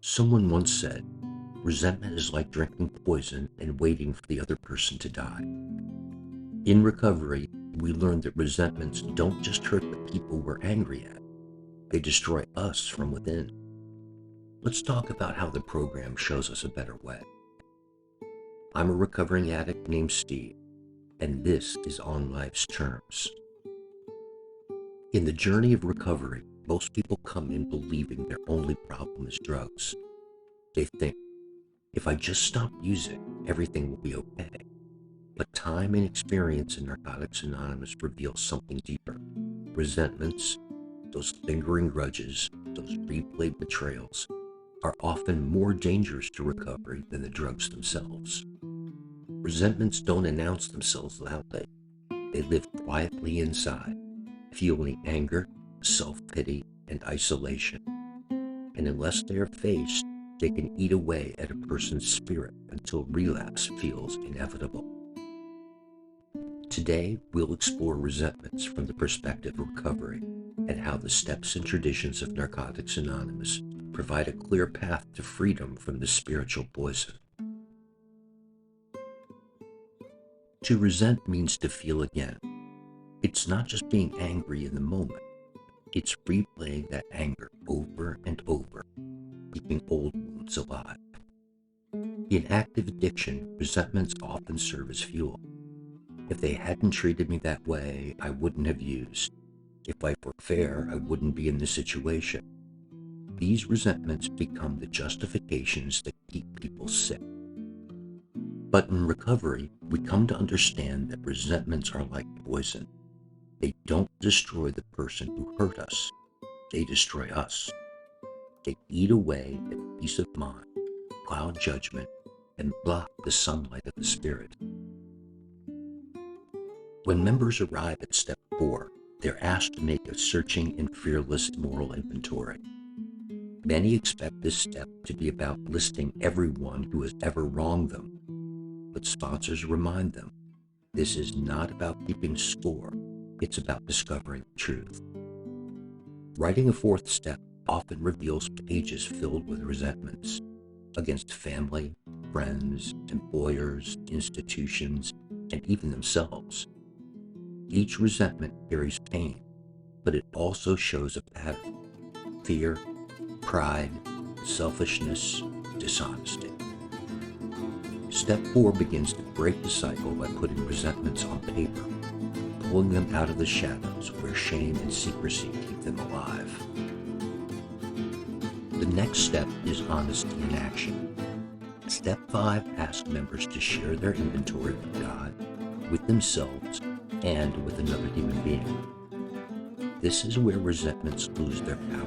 Someone once said, resentment is like drinking poison and waiting for the other person to die. In recovery, we learned that resentments don't just hurt the people we're angry at, they destroy us from within. Let's talk about how the program shows us a better way. I'm a recovering addict named Steve, and this is On Life's Terms. In the journey of recovery, most people come in believing their only problem is drugs. They think, if I just stop using, everything will be okay. But time and experience in Narcotics Anonymous reveal something deeper. Resentments, those lingering grudges, those replayed betrayals, are often more dangerous to recovery than the drugs themselves. Resentments don't announce themselves loudly. They live quietly inside, fueling anger, self-pity, and isolation. And unless they are faced, they can eat away at a person's spirit until relapse feels inevitable. Today, we'll explore resentments from the perspective of recovery and how the steps and traditions of Narcotics Anonymous provide a clear path to freedom from this spiritual poison. To resent means to feel again. It's not just being angry in the moment. It's replaying that anger over and over, keeping old wounds alive. In active addiction, resentments often serve as fuel. If they hadn't treated me that way, I wouldn't have used. If life were fair, I wouldn't be in this situation. These resentments become the justifications that keep people sick. But in recovery, we come to understand that resentments are like poison. They don't destroy the person who hurt us. They destroy us. They eat away at peace of mind, cloud judgment, and block the sunlight of the spirit. When members arrive at step 4, they're asked to make a searching and fearless moral inventory. Many expect this step to be about listing everyone who has ever wronged them, but sponsors remind them this is not about keeping score, it's about discovering the truth. Writing a 4th step often reveals pages filled with resentments against family, friends, employers, institutions, and even themselves. Each resentment carries pain, but it also shows a pattern: fear, pride, selfishness, dishonesty. Step 4 begins to break the cycle by putting resentments on paper, pulling them out of the shadows where shame and secrecy keep them alive. The next step is honesty in action. Step 5 asks members to share their inventory with God, with themselves, and with another human being. This is where resentments lose their power.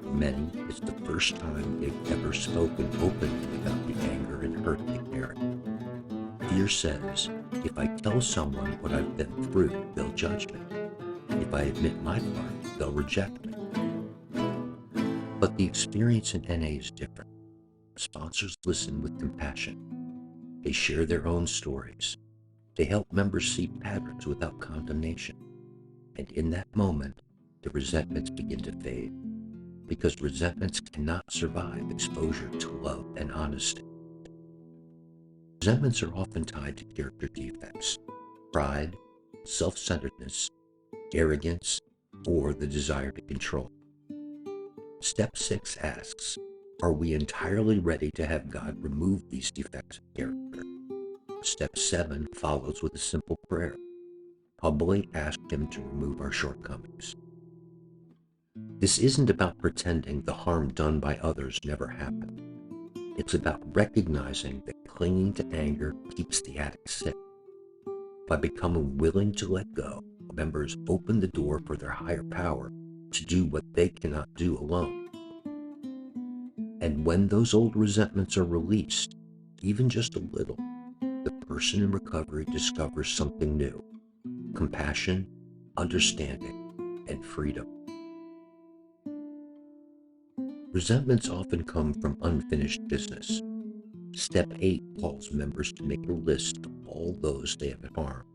For many, it's the first time they've ever spoken openly about the anger and hurt they carry. Fear says, if I tell someone what I've been through, they'll judge me. If I admit my part, they'll reject me. But the experience in NA is different. Sponsors listen with compassion. They share their own stories. They help members see patterns without condemnation. And in that moment, the resentments begin to fade, because resentments cannot survive exposure to love and honesty. Resentments are often tied to character defects: pride, self-centeredness, arrogance, or the desire to control. Step 6 asks, are we entirely ready to have God remove these defects of character? Step 7 follows with a simple prayer: humbly ask Him to remove our shortcomings. This isn't about pretending the harm done by others never happened. It's about recognizing that clinging to anger keeps the addict sick. By becoming willing to let go, members open the door for their higher power to do what they cannot do alone. And when those old resentments are released, even just a little, the person in recovery discovers something new: compassion, understanding, and freedom. Resentments often come from unfinished business. Step 8 calls members to make a list of all those they have harmed,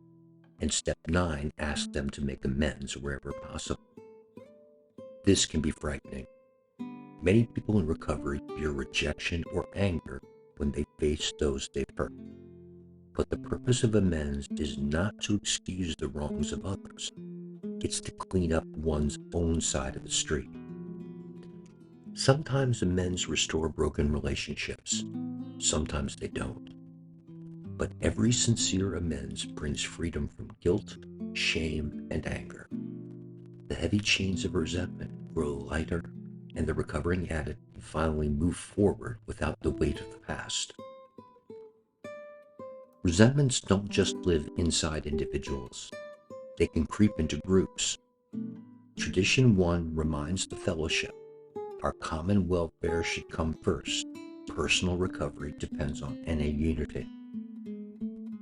and Step 9 asks them to make amends wherever possible. This can be frightening. Many people in recovery fear rejection or anger when they face those they've hurt. But the purpose of amends is not to excuse the wrongs of others. It's to clean up one's own side of the street. Sometimes amends restore broken relationships. Sometimes they don't. But every sincere amends brings freedom from guilt, shame, and anger. The heavy chains of resentment grow lighter, and the recovering addict can finally move forward without the weight of the past. Resentments don't just live inside individuals. They can creep into groups. Tradition 1 reminds the fellowship our common welfare should come first. Personal recovery depends on NA unity.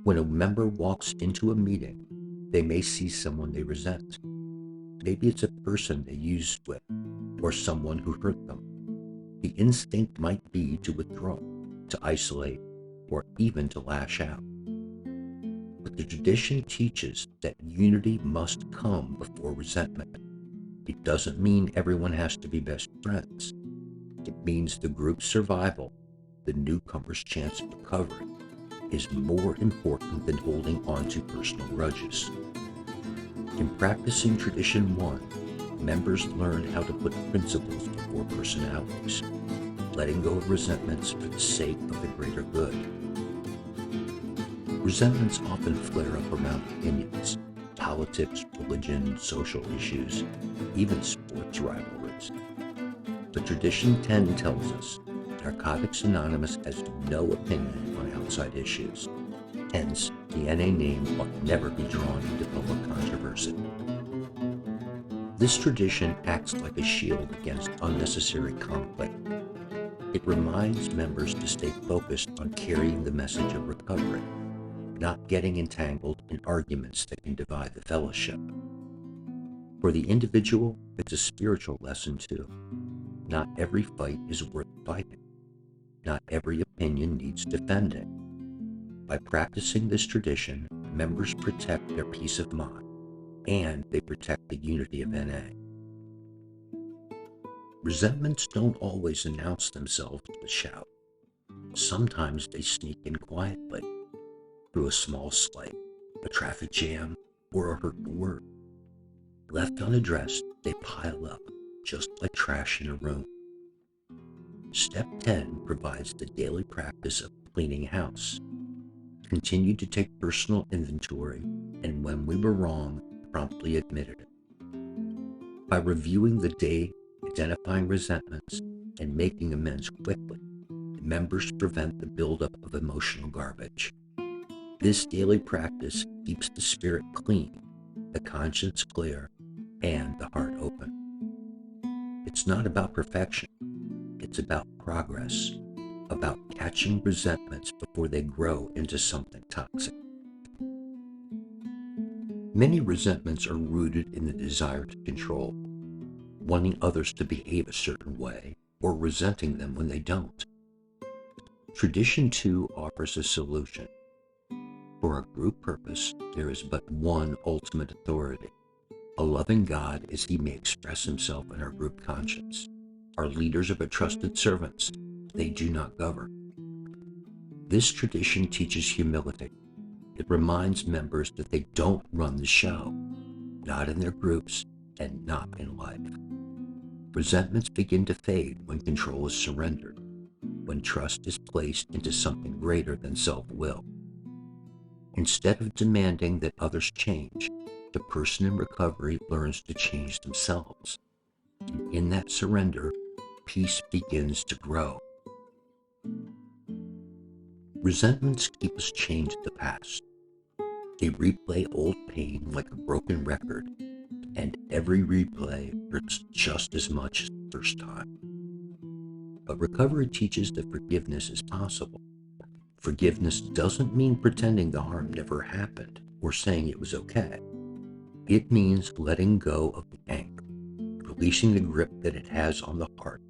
When a member walks into a meeting, they may see someone they resent. Maybe it's a person they used with, or someone who hurt them. The instinct might be to withdraw, to isolate, or even to lash out. But the tradition teaches that unity must come before resentment. It doesn't mean everyone has to be best friends. It means the group's survival, the newcomer's chance of recovery, is more important than holding on to personal grudges. In practicing Tradition 1, members learn how to put principles before personalities, letting go of resentments for the sake of the greater good. Resentments often flare up around opinions, politics, religion, social issues, even sports rivalries. But Tradition 10 tells us Narcotics Anonymous has no opinion on outside issues. Hence, the NA name ought never be drawn into public controversy. This tradition acts like a shield against unnecessary conflict. It reminds members to stay focused on carrying the message of recovery, not getting entangled in arguments that can divide the fellowship. For the individual, it's a spiritual lesson too. Not every fight is worth fighting. Not every opinion needs defending. By practicing this tradition, members protect their peace of mind, and they protect the unity of NA. Resentments don't always announce themselves with a shout. Sometimes they sneak in quietly, through a small slight, a traffic jam, or a hurtful word. Left unaddressed, they pile up, just like trash in a room. Step 10 provides the daily practice of cleaning house. Continue to take personal inventory, and when we were wrong, promptly admitted it. By reviewing the day, identifying resentments, and making amends quickly, members prevent the buildup of emotional garbage. This daily practice keeps the spirit clean, the conscience clear, and the heart open. It's not about perfection. It's about progress, about catching resentments before they grow into something toxic. Many resentments are rooted in the desire to control, wanting others to behave a certain way, or resenting them when they don't. Tradition 2 offers a solution. For our group purpose, there is but one ultimate authority, a loving God as he may express himself in our group conscience. Our leaders are but trusted servants. They do not govern. This tradition teaches humility. It reminds members that they don't run the show, not in their groups and not in life. Resentments begin to fade when control is surrendered, when trust is placed into something greater than self-will. Instead of demanding that others change, the person in recovery learns to change themselves. And in that surrender, peace begins to grow. Resentments keep us chained to the past. They replay old pain like a broken record, and every replay hurts just as much as the first time. But recovery teaches that forgiveness is possible. Forgiveness doesn't mean pretending the harm never happened or saying it was okay. It means letting go of the anger, releasing the grip that it has on the heart,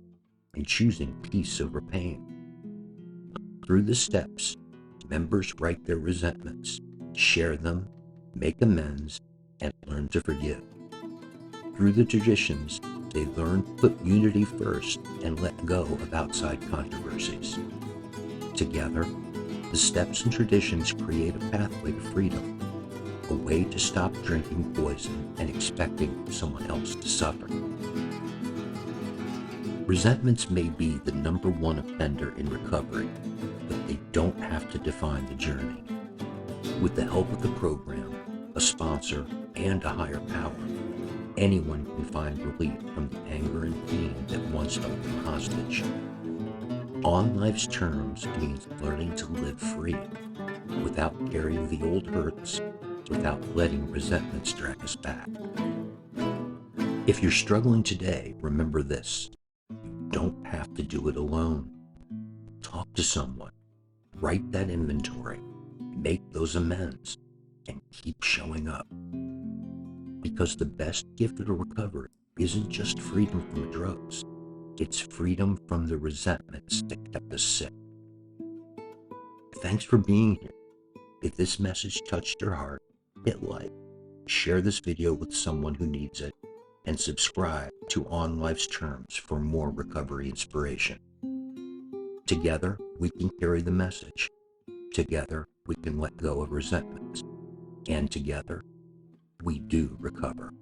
and choosing peace over pain. Through the steps, members write their resentments, share them, make amends, and learn to forgive. Through the traditions, They learn to put unity first and let go of outside controversies. Together, the steps and traditions create a pathway to freedom, a way to stop drinking poison and expecting someone else to suffer. Resentments may be the number one offender in recovery, but they don't have to define the journey. With the help of the program, a sponsor, and a higher power, anyone can find relief from the anger and pain that once held them hostage. On life's terms means learning to live free, without carrying the old hurts, without letting resentments drag us back. If you're struggling today, remember this: you don't have to do it alone. Talk to someone, write that inventory, make those amends, and keep showing up. Because the best gift of recovery isn't just freedom from drugs, it's freedom from the resentments that kept us sick. Thanks for being here. If this message touched your heart, hit like, share this video with someone who needs it, and subscribe to On Life's Terms for more recovery inspiration. Together, we can carry the message. Together, we can let go of resentments. And together, we do recover.